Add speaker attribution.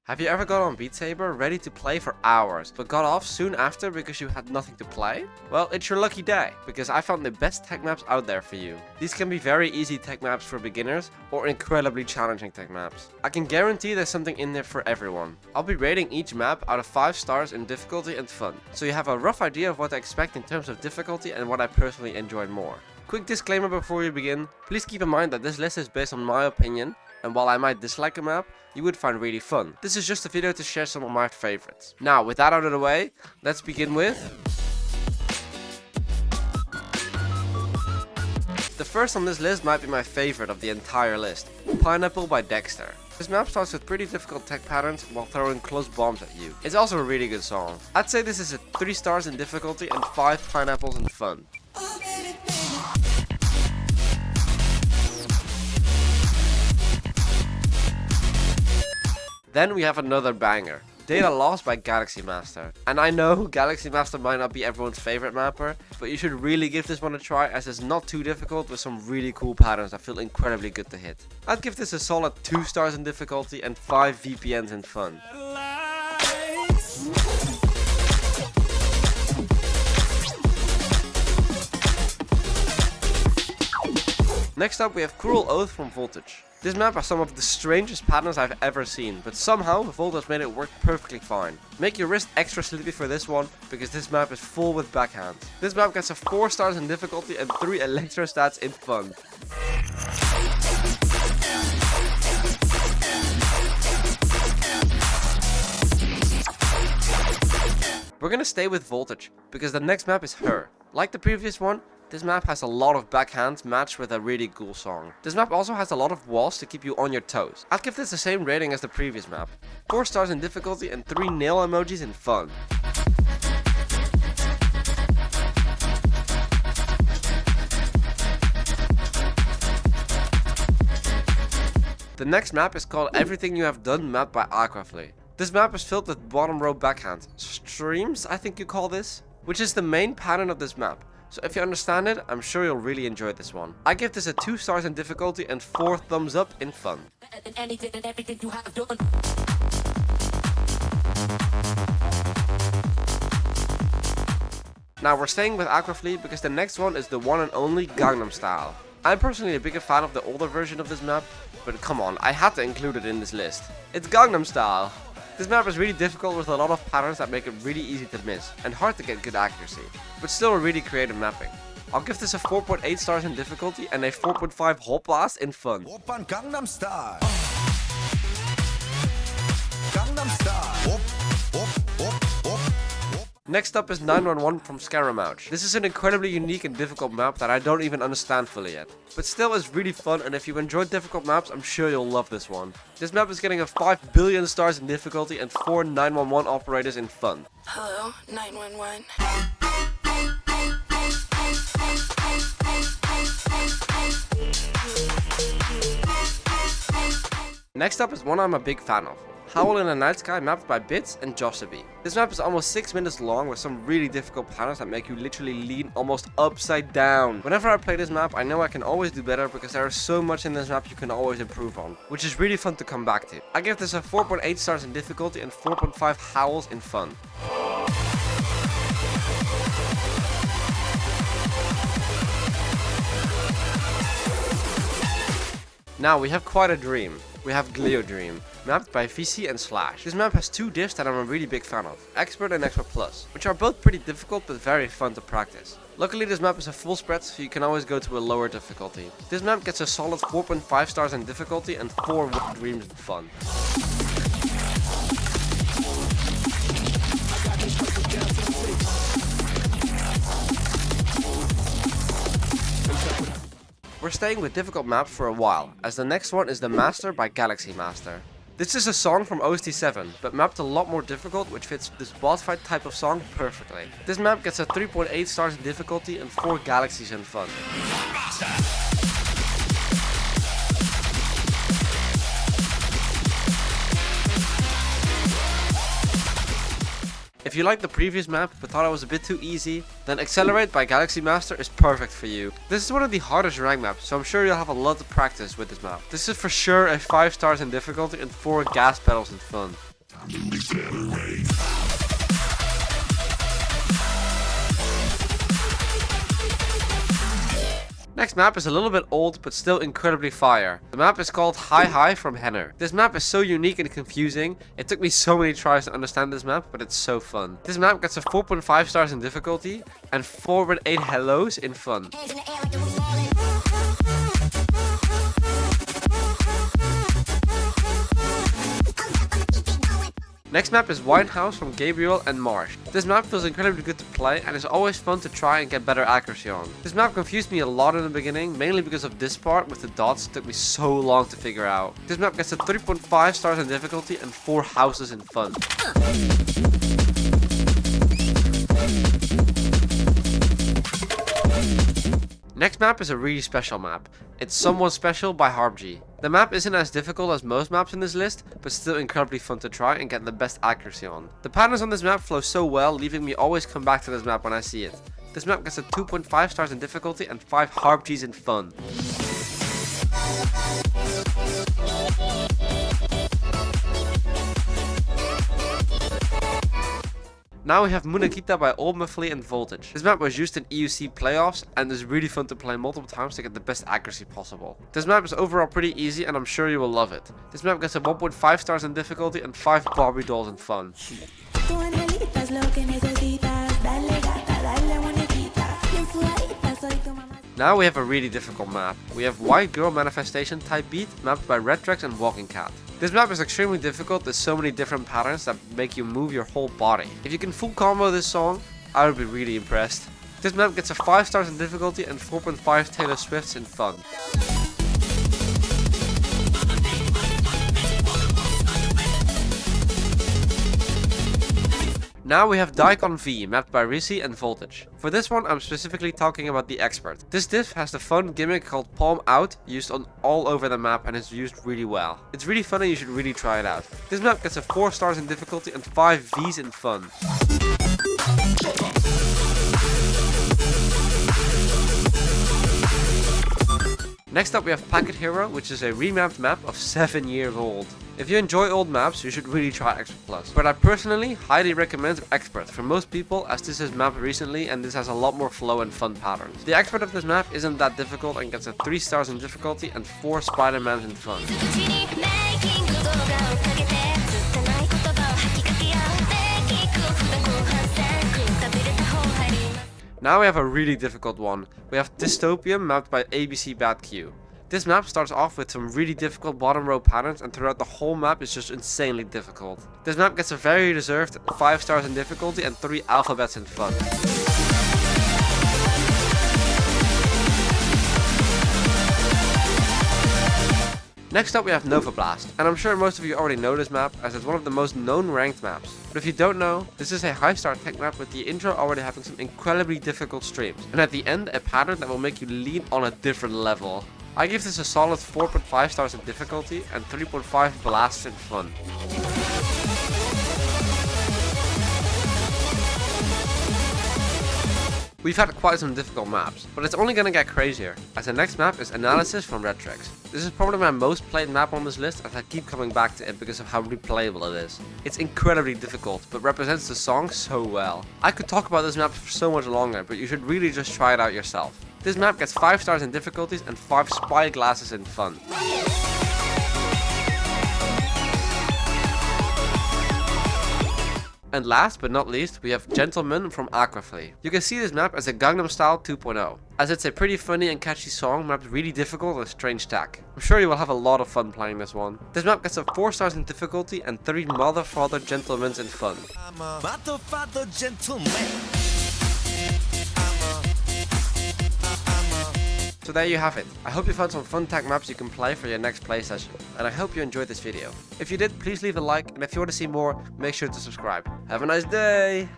Speaker 1: Have you ever got on Beat Saber ready to play for hours, but got off soon after because you had nothing to play? Well, it's your lucky day, because I found the best tech maps out there for you. These can be very easy tech maps for beginners, or incredibly challenging tech maps. I can guarantee there's something in there for everyone. I'll be rating each map out of 5 stars in difficulty and fun, so you have a rough idea of what to expect in terms of difficulty and what I personally enjoyed more. Quick disclaimer before we begin, please keep in mind that this list is based on my opinion, and while I might dislike a map, you would find really fun. This is just a video to share some of my favorites. Now, with that out of the way, let's begin with... The first on this list might be my favorite of the entire list, Pineapple by Dexter. This map starts with pretty difficult tech patterns while throwing close bombs at you. It's also a really good song. I'd say this is a 3 stars in difficulty and 5 pineapples in fun. Then we have another banger, Data Lost by Galaxy Master. And I know Galaxy Master might not be everyone's favorite mapper, but you should really give this one a try as it's not too difficult with some really cool patterns that feel incredibly good to hit. I'd give this a solid 2 stars in difficulty and 5 VPNs in fun. Next up we have Cruel Oath from Voltage. This map has some of the strangest patterns I've ever seen, but somehow Voltage made it work perfectly fine. Make your wrist extra sleepy for this one, because this map is full with backhands. This map gets a 4 stars in difficulty and 3 electro stats in fun. We're gonna stay with Voltage, because the next map is Her. Like the previous one, this map has a lot of backhands matched with a really cool song. This map also has a lot of walls to keep you on your toes. I'd give this the same rating as the previous map. 4 stars in difficulty and 3 nail emojis in fun. The next map is called Everything You Have Done map by Aquafly. This map is filled with bottom row backhands. Streams, I think you call this? Which is the main pattern of this map. So if you understand it, I'm sure you'll really enjoy this one. I give this a 2 stars in difficulty and 4 thumbs up in fun. Now we're staying with Aquafly because the next one is the one and only Gangnam Style. I'm personally a bigger fan of the older version of this map, but come on, I had to include it in this list. It's Gangnam Style! This map is really difficult with a lot of patterns that make it really easy to miss, and hard to get good accuracy, but still a really creative mapping. I'll give this a 4.8 stars in difficulty and a 4.5 hop blast in fun.
Speaker 2: Gangnam Style. Gangnam Style.
Speaker 1: Next up is 911 from Scaramouche. This is an incredibly unique and difficult map that I don't even understand fully yet. But still is really fun, and if you enjoy difficult maps, I'm sure you'll love this one. This map is getting a 5 billion stars in difficulty and 4 911 operators in fun.
Speaker 3: Hello, 911.
Speaker 1: Next up is one I'm a big fan of. Howl in the Night Sky mapped by Bits and Josaby. This map is almost 6 minutes long with some really difficult patterns that make you literally lean almost upside down. Whenever I play this map, I know I can always do better because there is so much in this map you can always improve on, which is really fun to come back to. I give this a 4.8 stars in difficulty and 4.5 howls in fun. Now we have quite a dream. We have Gleo Dream, mapped by VC and Slash. This map has 2 diffs that I'm a really big fan of, Expert and Expert Plus, which are both pretty difficult but very fun to practice. Luckily this map is a full spread, so you can always go to a lower difficulty. This map gets a solid 4.5 stars in difficulty and 4 dreams in fun. We're staying with difficult maps for a while, as the next one is The Master by Galaxy Master. This is a song from OST7, but mapped a lot more difficult, which fits this boss fight type of song perfectly. This map gets a 3.8 stars in difficulty and 4 galaxies in fun. If you liked the previous map but thought it was a bit too easy, then Accelerate by Galaxy Master is perfect for you. This is one of the hardest rank maps, so I'm sure you'll have a lot of practice with this map. This is for sure a 5 stars in difficulty and 4 gas pedals in fun. Next map is a little bit old, but still incredibly fire. The map is called Hi Hi from Henner. This map is so unique and confusing. It took me so many tries to understand this map, but it's so fun. This map gets a 4.5 stars in difficulty and 4.8 hellos in fun. Next map is Winehouse from Gabriel and Marsh. This map feels incredibly good to play and is always fun to try and get better accuracy on. This map confused me a lot in the beginning, mainly because of this part with the dots. It took me so long to figure out. This map gets a 3.5 stars in difficulty and 4 houses in fun. Next map is a really special map. It's Someone Special by HarpG. The map isn't as difficult as most maps in this list, but still incredibly fun to try and get the best accuracy on. The patterns on this map flow so well, leaving me always come back to this map when I see it. This map gets a 2.5 stars in difficulty and 5 HarpGs in fun. Now we have Munakita by Old Muffley and Voltage. This map was used in EUC playoffs and is really fun to play multiple times to get the best accuracy possible. This map is overall pretty easy and I'm sure you will love it. This map gets a 1.5 stars in difficulty and 5 Barbie dolls in fun. Now we have a really difficult map. We have White Girl Manifestation Type Beat mapped by Redrex and Walking Cat. This map is extremely difficult. There's so many different patterns that make you move your whole body. If you can full combo this song, I would be really impressed. This map gets a 5 stars in difficulty and 4.5 Taylor Swifts in fun. Now we have Daikon V mapped by Risi and Voltage. For this one I'm specifically talking about the Expert. This diff has the fun gimmick called Palm Out used on all over the map and is used really well. It's really fun and you should really try it out. This map gets a 4 stars in difficulty and 5 Vs in fun. Next up we have Packet Hero, which is a remapped map of 7 years old. If you enjoy old maps, you should really try Expert Plus. But I personally highly recommend Expert for most people, as this is mapped recently and this has a lot more flow and fun patterns. The Expert of this map isn't that difficult and gets a 3 stars in difficulty and 4 Spider-Mans in fun. Now we have a really difficult one. We have Dystopium mapped by ABC Bad Q. This map starts off with some really difficult bottom row patterns and throughout the whole map is just insanely difficult. This map gets a very deserved 5 stars in difficulty and 3 alphabets in fun. Next up we have Nova Blast, and I'm sure most of you already know this map as it's one of the most known ranked maps. But if you don't know, this is a high star tech map with the intro already having some incredibly difficult streams, and at the end a pattern that will make you lean on a different level. I give this a solid 4.5 stars in difficulty and 3.5 blasts in fun. We've had quite some difficult maps, but it's only gonna get crazier, as the next map is Analysis from Redrex. This is probably my most played map on this list as I keep coming back to it because of how replayable it is. It's incredibly difficult, but represents the song so well. I could talk about this map for so much longer, but you should really just try it out yourself. This map gets 5 stars in difficulties and 5 spy glasses in fun. And last but not least, we have Gentleman from Aquaflea. You can see this map as a Gangnam Style 2.0, as it's a pretty funny and catchy song mapped really difficult with strange tech. I'm sure you will have a lot of fun playing this one. This map gets a 4 stars in difficulty and 3 mother father gentlemans in fun.
Speaker 2: I'm a mother father gentleman.
Speaker 1: So there you have it. I hope you found some fun tech maps you can play for your next play session, and I hope you enjoyed this video. If you did, please leave a like, and if you want to see more, make sure to subscribe. Have a nice day!